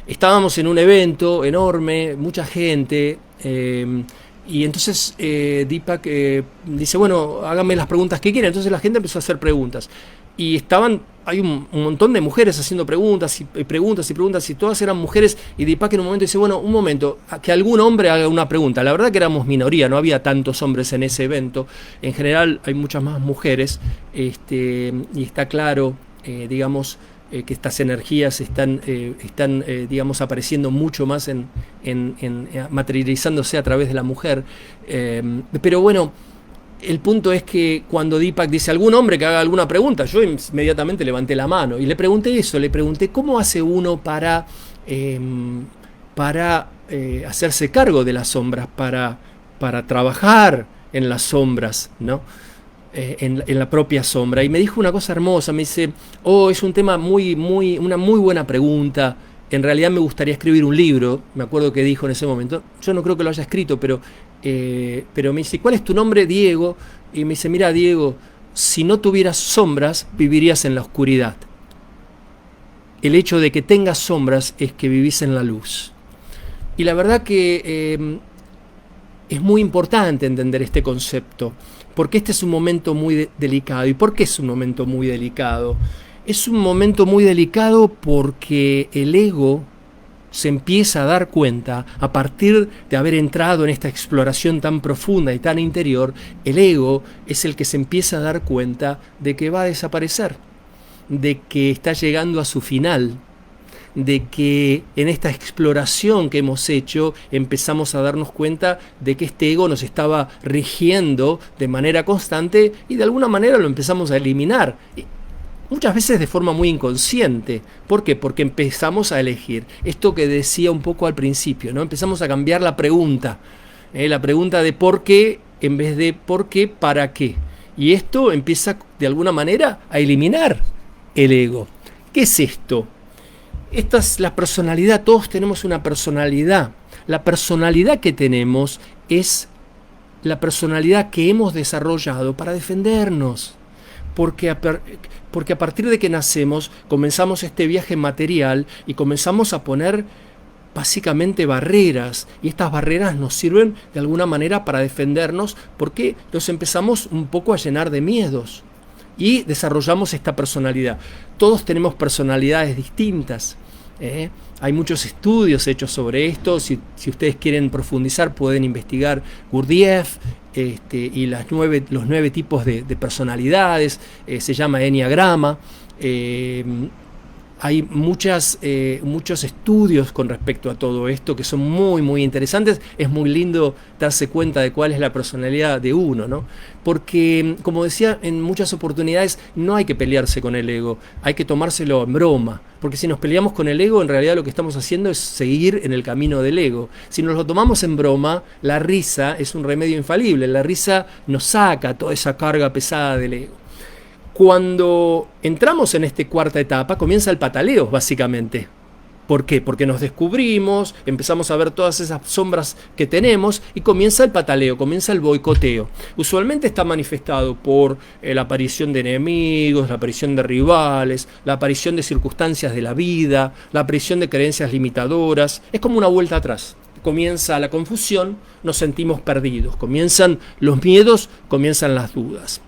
Estábamos en un evento enorme, mucha gente, y entonces Deepak dice, bueno, háganme las preguntas que quieran. Entonces la gente empezó a hacer preguntas. Y hay un montón de mujeres haciendo preguntas y preguntas y preguntas, y todas eran mujeres, y Deepak en un momento dice, bueno, un momento, que algún hombre haga una pregunta. La verdad que éramos minoría, no había tantos hombres en ese evento, en general hay muchas más mujeres, y está claro, digamos, que estas energías están digamos, apareciendo mucho más materializándose a través de la mujer, pero bueno, el punto es que cuando Deepak dice algún hombre que haga alguna pregunta, yo inmediatamente levanté la mano y le pregunté eso, le pregunté cómo hace uno para hacerse cargo de las sombras, para trabajar en las sombras, ¿no? En la propia sombra. Y me dijo una cosa hermosa, me dice, es un tema una muy buena pregunta. En realidad me gustaría escribir un libro, me acuerdo que dijo en ese momento. Yo no creo que lo haya escrito, pero me dice, ¿cuál es tu nombre? Diego. Y me dice, mira, Diego, si no tuvieras sombras, vivirías en la oscuridad. El hecho de que tengas sombras es que vivís en la luz. Y la verdad que es muy importante entender este concepto, porque este es un momento muy delicado. ¿Y por qué es un momento muy delicado? Es un momento muy delicado porque el ego se empieza a dar cuenta, a partir de haber entrado en esta exploración tan profunda y tan interior, el ego es el que se empieza a dar cuenta de que va a desaparecer, de que está llegando a su final, de que en esta exploración que hemos hecho empezamos a darnos cuenta de que este ego nos estaba rigiendo de manera constante y de alguna manera lo empezamos a eliminar. Muchas veces de forma muy inconsciente. ¿Por qué? Porque empezamos a elegir. Esto que decía un poco al principio, ¿no? Empezamos a cambiar la pregunta. La pregunta de por qué en vez de por qué, para qué. Y esto empieza de alguna manera a eliminar el ego. ¿Qué es esto? Esta es la personalidad. Todos tenemos una personalidad. La personalidad que tenemos es la personalidad que hemos desarrollado para defendernos. Porque a partir de que nacemos comenzamos este viaje material y comenzamos a poner básicamente barreras, y estas barreras nos sirven de alguna manera para defendernos porque nos empezamos un poco a llenar de miedos y desarrollamos esta personalidad. Todos tenemos personalidades distintas. Hay muchos estudios hechos sobre esto. Si ustedes quieren profundizar pueden investigar Gurdjieff y los 9 tipos de personalidades. Se llama Enneagrama. Hay muchos estudios con respecto a todo esto que son muy, muy interesantes. Es muy lindo darse cuenta de cuál es la personalidad de uno, ¿no? Porque, como decía en muchas oportunidades, no hay que pelearse con el ego, hay que tomárselo en broma. Porque si nos peleamos con el ego, en realidad lo que estamos haciendo es seguir en el camino del ego. Si nos lo tomamos en broma, la risa es un remedio infalible. La risa nos saca toda esa carga pesada del ego. Cuando entramos en esta cuarta etapa, comienza el pataleo, básicamente. ¿Por qué? Porque nos descubrimos, empezamos a ver todas esas sombras que tenemos y comienza el pataleo, comienza el boicoteo. Usualmente está manifestado por la aparición de enemigos, la aparición de rivales, la aparición de circunstancias de la vida, la aparición de creencias limitadoras. Es como una vuelta atrás. Comienza la confusión, nos sentimos perdidos, comienzan los miedos, comienzan las dudas.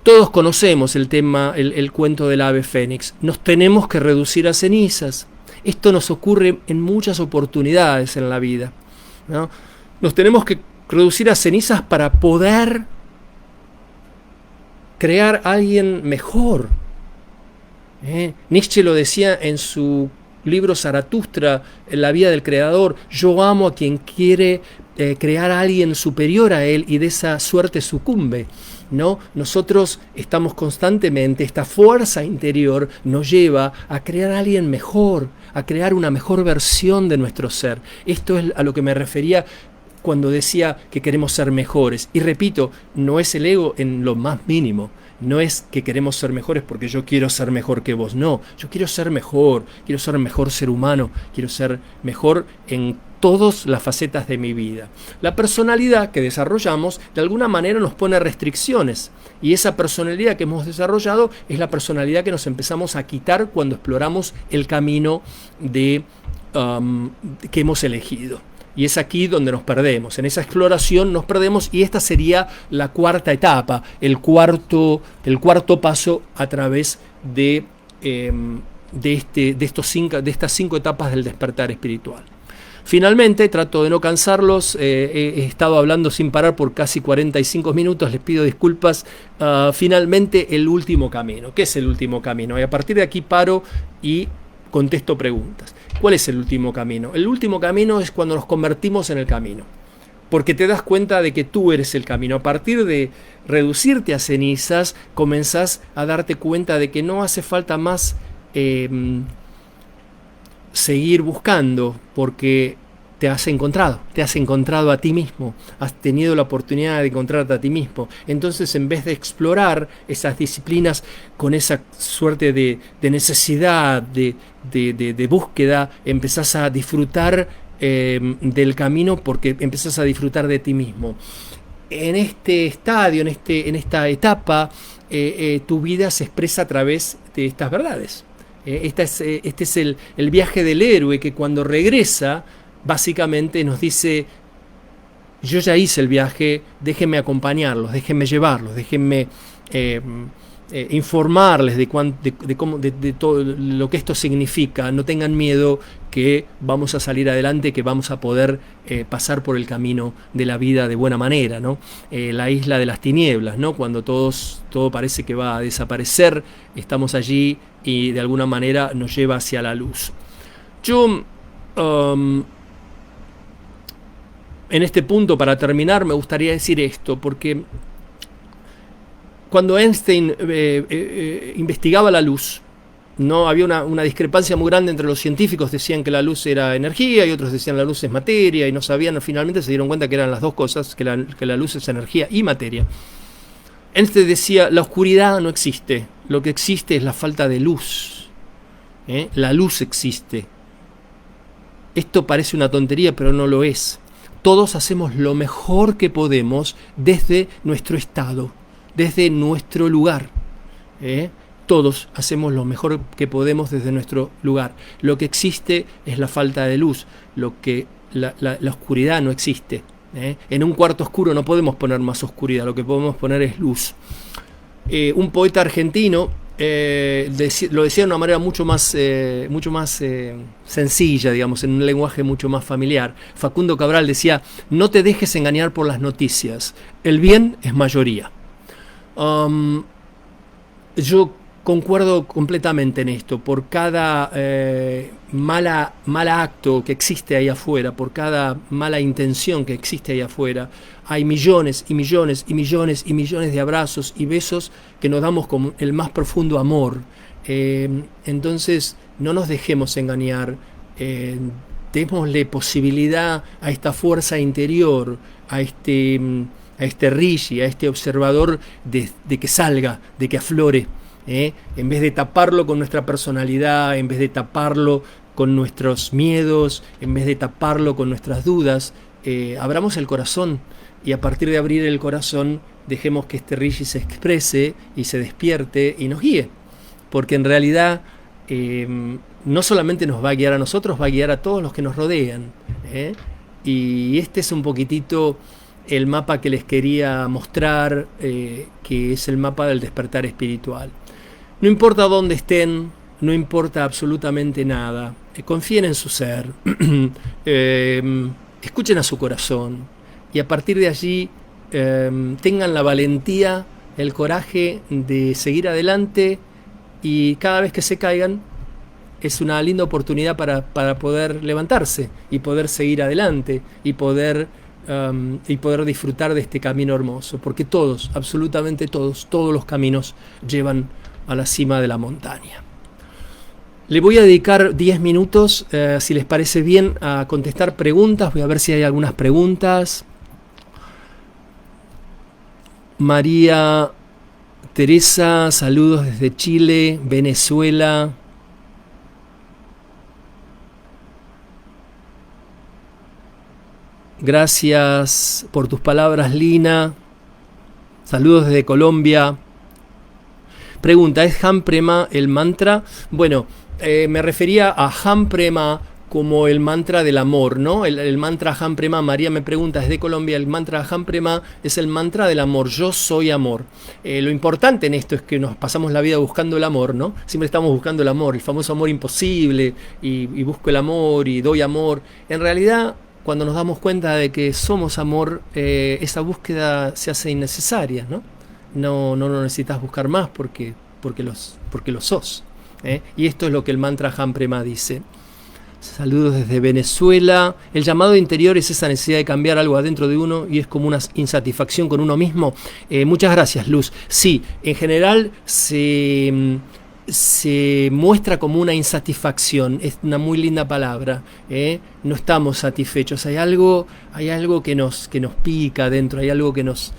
Todos conocemos el tema, el cuento del ave fénix. Nos tenemos que reducir a cenizas. Esto nos ocurre en muchas oportunidades en la vida, ¿no? Nos tenemos que reducir a cenizas para poder crear a alguien mejor. Nietzsche lo decía en su libro Zaratustra, en la vida del creador: yo amo a quien quiere crear a alguien superior a él y de esa suerte sucumbe. ¿No? Nosotros estamos constantemente, esta fuerza interior nos lleva a crear a alguien mejor, a crear una mejor versión de nuestro ser. Esto es a lo que me refería cuando decía que queremos ser mejores. Y repito, no es el ego en lo más mínimo. No es que queremos ser mejores porque yo quiero ser mejor que vos. No, yo quiero ser mejor ser humano, quiero ser mejor en todas las facetas de mi vida. La personalidad que desarrollamos de alguna manera nos pone restricciones, y esa personalidad que hemos desarrollado es la personalidad que nos empezamos a quitar cuando exploramos el camino que hemos elegido. Y es aquí donde nos perdemos, en esa exploración nos perdemos, y esta sería la cuarta etapa, el cuarto paso a través de estas 5 etapas del despertar espiritual. Finalmente, trato de no cansarlos, he estado hablando sin parar por casi 45 minutos, les pido disculpas. Finalmente, el último camino. ¿Qué es el último camino? Y a partir de aquí paro y contesto preguntas. ¿Cuál es el último camino? El último camino es cuando nos convertimos en el camino, porque te das cuenta de que tú eres el camino. A partir de reducirte a cenizas, comenzás a darte cuenta de que no hace falta más seguir buscando, porque te has encontrado a ti mismo, has tenido la oportunidad de encontrarte a ti mismo. Entonces, en vez de explorar esas disciplinas con esa suerte de necesidad, de búsqueda, empezás a disfrutar del camino, porque empezás a disfrutar de ti mismo. En este estadio, en esta etapa, tu vida se expresa a través de estas verdades. Este es el viaje del héroe, que cuando regresa básicamente nos dice: yo ya hice el viaje, déjenme acompañarlos, déjenme llevarlos, déjenme informarles de todo lo que esto significa. No tengan miedo, que vamos a salir adelante, que vamos a poder pasar por el camino de la vida de buena manera, ¿no? La isla de las tinieblas, ¿no? Cuando todo parece que va a desaparecer, estamos allí y de alguna manera nos lleva hacia la luz. Yo en este punto, para terminar, me gustaría decir esto, porque cuando Einstein investigaba la luz, no había una discrepancia muy grande entre los científicos. Decían que la luz era energía y otros decían que la luz es materia, y no sabían, finalmente se dieron cuenta que eran las dos cosas, que la luz es energía y materia. Einstein decía: la oscuridad no existe, lo que existe es la falta de luz. La luz existe. Esto parece una tontería, pero no lo es. Todos hacemos lo mejor que podemos desde nuestro estado, desde nuestro lugar. Todos hacemos lo mejor que podemos desde nuestro lugar. Lo que existe es la falta de luz. La oscuridad no existe. En un cuarto oscuro no podemos poner más oscuridad, lo que podemos poner es luz. Un poeta argentino lo decía de una manera mucho más sencilla, digamos, en un lenguaje mucho más familiar. Facundo Cabral decía: no te dejes engañar por las noticias, el bien es mayoría. Yo concuerdo completamente en esto. Por cada mala acto que existe ahí afuera, por cada mala intención que existe ahí afuera, hay millones y millones y millones y millones de abrazos y besos que nos damos con el más profundo amor. Entonces, no nos dejemos engañar. Démosle posibilidad a esta fuerza interior, a este Rishi, a este observador, de que salga, de que aflore. En vez de taparlo con nuestra personalidad, en vez de taparlo con nuestros miedos, en vez de taparlo con nuestras dudas, abramos el corazón, y a partir de abrir el corazón dejemos que este Rishi se exprese y se despierte y nos guíe, porque en realidad no solamente nos va a guiar a nosotros, va a guiar a todos los que nos rodean, y este es un poquitito el mapa que les quería mostrar, que es el mapa del despertar espiritual. No importa dónde estén, no importa absolutamente nada, confíen en su ser, escuchen a su corazón, y a partir de allí tengan la valentía, el coraje de seguir adelante, y cada vez que se caigan es una linda oportunidad para poder levantarse y poder seguir adelante y poder disfrutar de este camino hermoso, porque todos, absolutamente todos los caminos llevan a la cima de la montaña. Le voy a dedicar 10 minutos, si les parece bien, a contestar preguntas. Voy a ver si hay algunas preguntas. María Teresa, saludos desde Chile, Venezuela. Gracias por tus palabras, Lina. Saludos desde Colombia. Pregunta, ¿es Ham Prema el mantra? Bueno, me refería a Ham Prema como el mantra del amor, ¿no? El mantra Ham Prema, María me pregunta, desde Colombia, el mantra Ham Prema es el mantra del amor, yo soy amor. Lo importante en esto es que nos pasamos la vida buscando el amor, ¿no? Siempre estamos buscando el amor, el famoso amor imposible, y busco el amor y doy amor. En realidad, cuando nos damos cuenta de que somos amor, esa búsqueda se hace innecesaria, ¿no? No lo necesitas buscar más porque lo sos. Y esto es lo que el mantra Ham Prema dice. Saludos desde Venezuela. El llamado interior es esa necesidad de cambiar algo adentro de uno y es como una insatisfacción con uno mismo. Muchas gracias, Luz. Sí, en general se muestra como una insatisfacción. Es una muy linda palabra. No estamos satisfechos. Hay algo que nos pica adentro. Hay algo que nos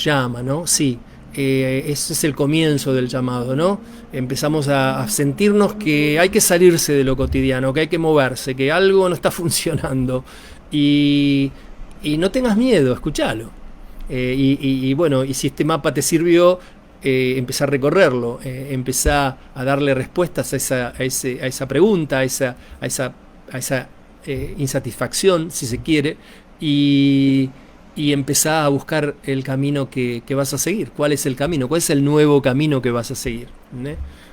llama, ¿no? Sí. Ese es el comienzo del llamado, ¿no? Empezamos a sentirnos que hay que salirse de lo cotidiano, que hay que moverse, que algo no está funcionando, y no tengas miedo, escúchalo, y bueno, y si este mapa te sirvió, empezá a recorrerlo, empezá a darle respuestas a esa pregunta, a esa insatisfacción, si se quiere, y empezá a buscar el camino que vas a seguir. ¿Cuál es el camino? ¿Cuál es el nuevo camino que vas a seguir?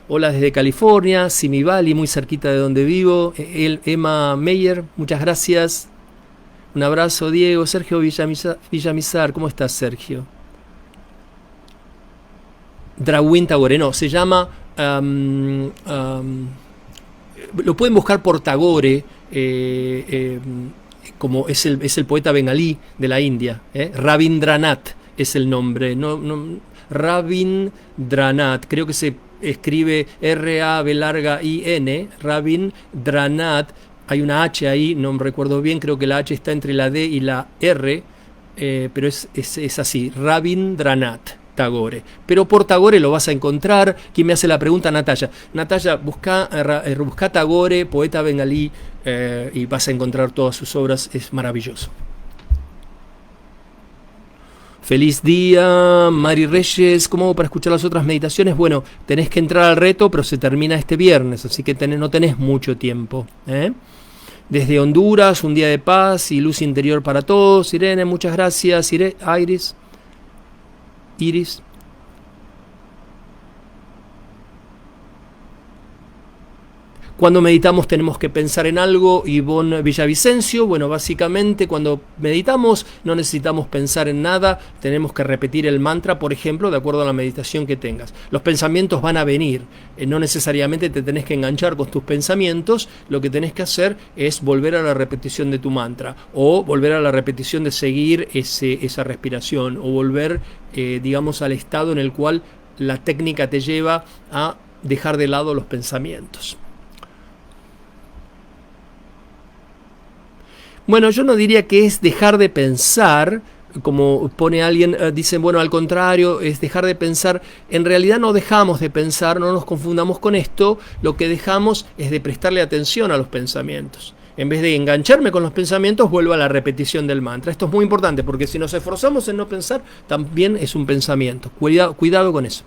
Hola desde California, Simi Valley, muy cerquita de donde vivo. Emma Meyer, muchas gracias. Un abrazo, Diego. Sergio Villamizar, ¿cómo estás, Sergio? Dragwin Tagore, no, se llama... lo pueden buscar por Tagore, como es el poeta bengalí de la India, Rabindranath es el nombre, Rabindranath, creo que se escribe R-A-B-I-N, Rabindranath, hay una H ahí, no me recuerdo bien, creo que la H está entre la D y la R, pero es así, Rabindranath Tagore. Pero por Tagore lo vas a encontrar. ¿Quién me hace la pregunta? Natalia. Natalia, busca Tagore, poeta bengalí, y vas a encontrar todas sus obras. Es maravilloso. Feliz día, Mari Reyes. ¿Cómo hago para escuchar las otras meditaciones? Bueno, tenés que entrar al reto, pero se termina este viernes, así que no tenés mucho tiempo. Desde Honduras, un día de paz y luz interior para todos. Irene, muchas gracias. Iris. Cuando meditamos tenemos que pensar en algo. Ivonne Villavicencio, bueno, básicamente cuando meditamos no necesitamos pensar en nada, tenemos que repetir el mantra, por ejemplo, de acuerdo a la meditación que tengas. Los pensamientos van a venir, no necesariamente te tenés que enganchar con tus pensamientos, lo que tenés que hacer es volver a la repetición de tu mantra, o volver a la repetición de seguir esa respiración, o volver, digamos, al estado en el cual la técnica te lleva a dejar de lado los pensamientos. Bueno, yo no diría que es dejar de pensar como pone alguien, dicen, bueno, al contrario, es dejar de pensar. En realidad no dejamos de pensar, no nos confundamos con esto, lo que dejamos es de prestarle atención a los pensamientos. En vez de engancharme con los pensamientos, vuelvo a la repetición del mantra. Esto es muy importante, porque si nos esforzamos en no pensar, también es un pensamiento. Cuidado con eso.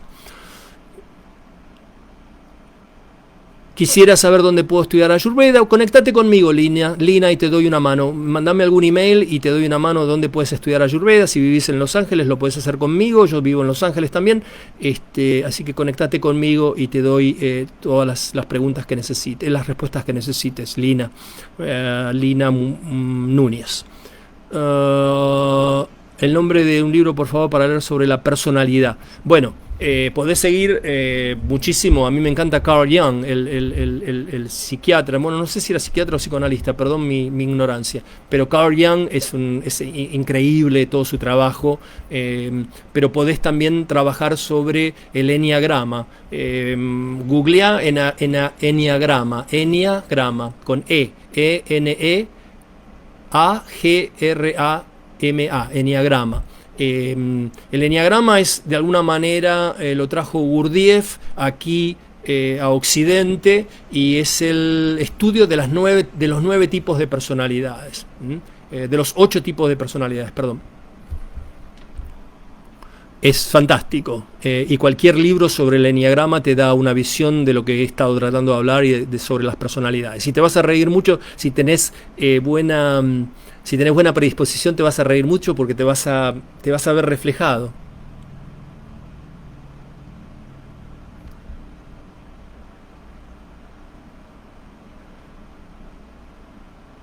Quisiera saber dónde puedo estudiar Ayurveda. Conectate conmigo, Lina, y te doy una mano. Mandame algún email y te doy una mano dónde puedes estudiar Ayurveda. Si vivís en Los Ángeles, lo puedes hacer conmigo. Yo vivo en Los Ángeles también. Así que conectate conmigo y te doy todas las preguntas que necesites, las respuestas que necesites, Lina. Lina Núñez. El nombre de un libro, por favor, para leer sobre la personalidad. Bueno, podés seguir muchísimo. A mí me encanta Carl Jung, el psiquiatra. Bueno, no sé si era psiquiatra o psicoanalista, perdón mi ignorancia. Pero Carl Jung es increíble todo su trabajo. Pero podés también trabajar sobre el enneagrama. Googlea enneagrama con E-N-E-A-G-R-A-M-A, enneagrama. El enneagrama es, de alguna manera, lo trajo Gurdjieff aquí a Occidente, y es el estudio de los 9 tipos de personalidades, de los 8 tipos de personalidades, perdón. Es fantástico, y cualquier libro sobre el enneagrama te da una visión de lo que he estado tratando de hablar y sobre las personalidades. Y te vas a reír mucho si tenés buena predisposición, te vas a reír mucho porque te vas a ver reflejado.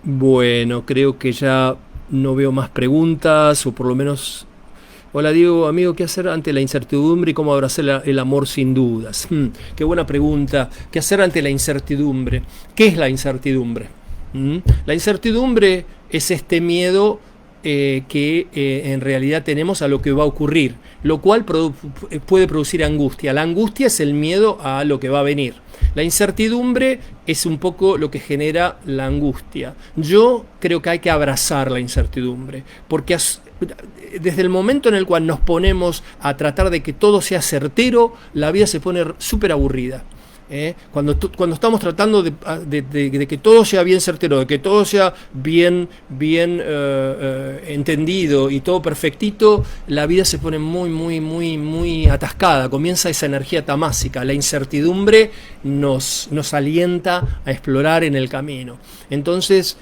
Bueno, creo que ya no veo más preguntas, o por lo menos... Hola Diego, amigo, ¿qué hacer ante la incertidumbre y cómo abrazar el amor sin dudas? Qué buena pregunta. ¿Qué hacer ante la incertidumbre? ¿Qué es la incertidumbre? La incertidumbre es este miedo que en realidad tenemos a lo que va a ocurrir, lo cual puede producir angustia. La angustia es el miedo a lo que va a venir. La incertidumbre es un poco lo que genera la angustia. Yo creo que hay que abrazar la incertidumbre, porque desde el momento en el cual nos ponemos a tratar de que todo sea certero, la vida se pone súper aburrida. Cuando estamos tratando de que todo sea bien certero, de que todo sea bien entendido y todo perfectito, la vida se pone muy atascada. Comienza esa energía tamásica. La incertidumbre nos alienta a explorar en el camino. Entonces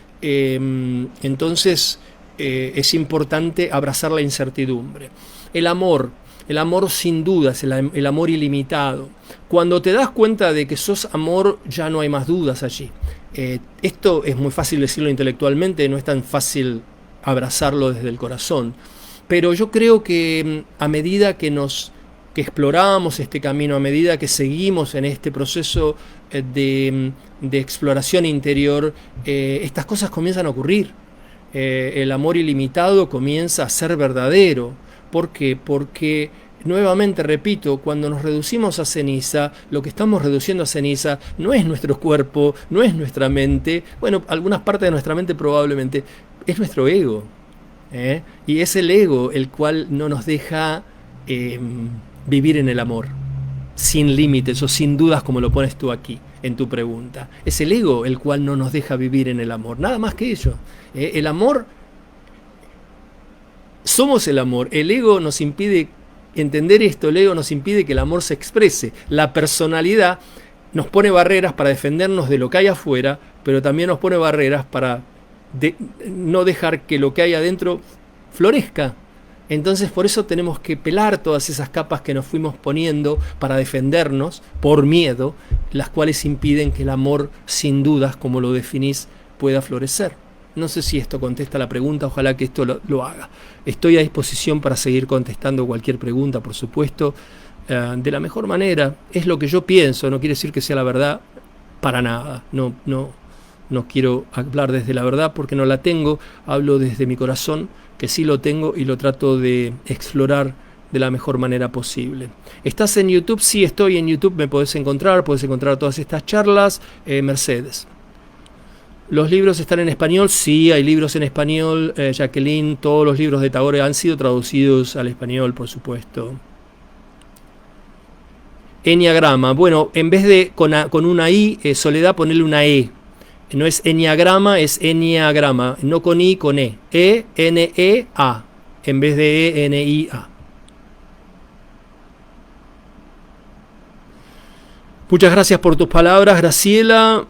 es importante abrazar la incertidumbre. El amor sin dudas, el amor ilimitado. Cuando te das cuenta de que sos amor, ya no hay más dudas allí. Esto es muy fácil decirlo intelectualmente, no es tan fácil abrazarlo desde el corazón. Pero yo creo que a medida que exploramos este camino, a medida que seguimos en este proceso de exploración interior, estas cosas comienzan a ocurrir. El amor ilimitado comienza a ser verdadero. ¿Por qué? Porque, nuevamente repito, cuando nos reducimos a ceniza, lo que estamos reduciendo a ceniza no es nuestro cuerpo, no es nuestra mente, bueno, algunas partes de nuestra mente probablemente, es nuestro ego. Y es el ego el cual no nos deja vivir en el amor, sin límites o sin dudas, como lo pones tú aquí en tu pregunta. Es el ego el cual no nos deja vivir en el amor, nada más que ello. El amor... Somos el amor. El ego nos impide entender esto, el ego nos impide que el amor se exprese. La personalidad nos pone barreras para defendernos de lo que hay afuera, pero también nos pone barreras para no dejar que lo que hay adentro florezca. Entonces por eso tenemos que pelar todas esas capas que nos fuimos poniendo para defendernos por miedo, las cuales impiden que el amor, sin dudas, como lo definís, pueda florecer. No sé si esto contesta la pregunta, ojalá que esto lo haga. Estoy a disposición para seguir contestando cualquier pregunta, por supuesto, de la mejor manera. Es lo que yo pienso, no quiere decir que sea la verdad para nada. No quiero hablar desde la verdad porque no la tengo, hablo desde mi corazón, que sí lo tengo y lo trato de explorar de la mejor manera posible. ¿Estás en YouTube? Sí, estoy en YouTube, me podés encontrar todas estas charlas. Mercedes. Los libros están en español, sí, hay libros en español, Jacqueline, todos los libros de Tagore han sido traducidos al español, por supuesto. Enneagrama, bueno, en vez de con una I, Soledad, ponerle una E. No es enneagrama, es enneagrama, no con I, con E. E-N-E-A, en vez de E-N-I-A. Muchas gracias por tus palabras, Graciela.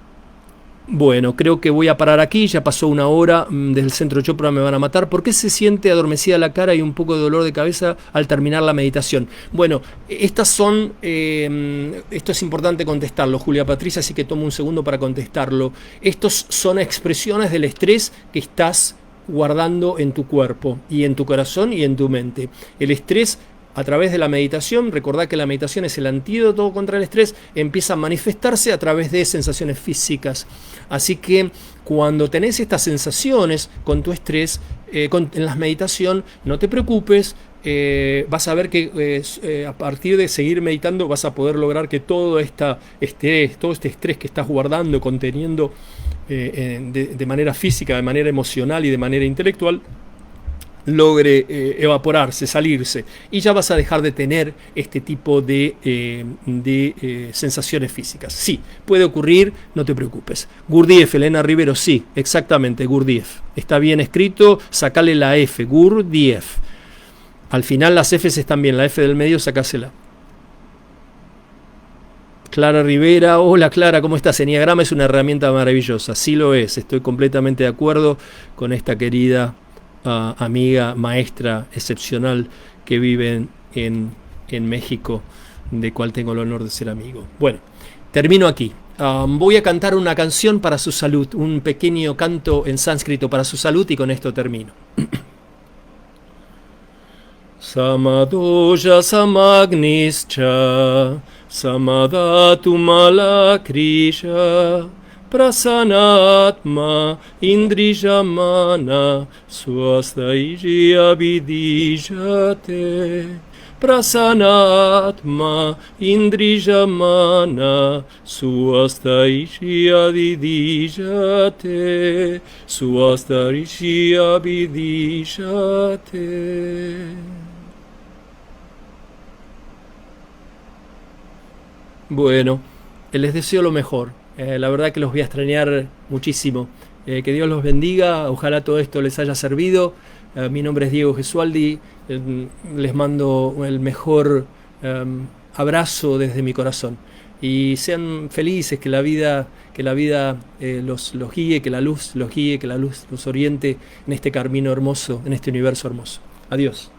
Bueno, creo que voy a parar aquí, ya pasó una hora, desde el Centro Chopra me van a matar. ¿Por qué se siente adormecida la cara y un poco de dolor de cabeza al terminar la meditación? Bueno, esto es importante contestarlo, Julia Patricia, así que tomo un segundo para contestarlo. Estos son expresiones del estrés que estás guardando en tu cuerpo y en tu corazón y en tu mente. El estrés, a través de la meditación, recordad que la meditación es el antídoto contra el estrés, empieza a manifestarse a través de sensaciones físicas. Así que cuando tenés estas sensaciones con tu estrés, en la meditación, no te preocupes, vas a ver que a partir de seguir meditando vas a poder lograr que todo este estrés que estás guardando, conteniendo de manera física, de manera emocional y de manera intelectual, logre evaporarse, salirse, y ya vas a dejar de tener este tipo de sensaciones físicas. Sí, puede ocurrir, no te preocupes. Gurdjieff, Elena Rivero, sí, exactamente, Gurdjieff. Está bien escrito, sacale la F, Gurdjieff. Al final las Fs están bien, la F del medio sacásela. Clara Rivera, hola Clara, ¿cómo estás? Enneagrama es una herramienta maravillosa, sí lo es, estoy completamente de acuerdo con esta querida amiga, maestra excepcional que vive en México, de cual tengo el honor de ser amigo. Bueno, termino aquí. Voy a cantar una canción para su salud, un pequeño canto en sánscrito para su salud, y con esto termino. Samadoja samagnischa samadatu malakrisha Prasanatma indrijamana swastaijya vidijate. Prasanatma indrijamana swastaijya vidijate. Swastaijya vidijate. Bueno, les deseo lo mejor. La verdad que los voy a extrañar muchísimo. Que Dios los bendiga. Ojalá todo esto les haya servido. Mi nombre es Diego Gesualdi. Les mando el mejor abrazo desde mi corazón. Y sean felices, que la vida los guíe, que la luz los guíe, que la luz los oriente en este camino hermoso, en este universo hermoso. Adiós.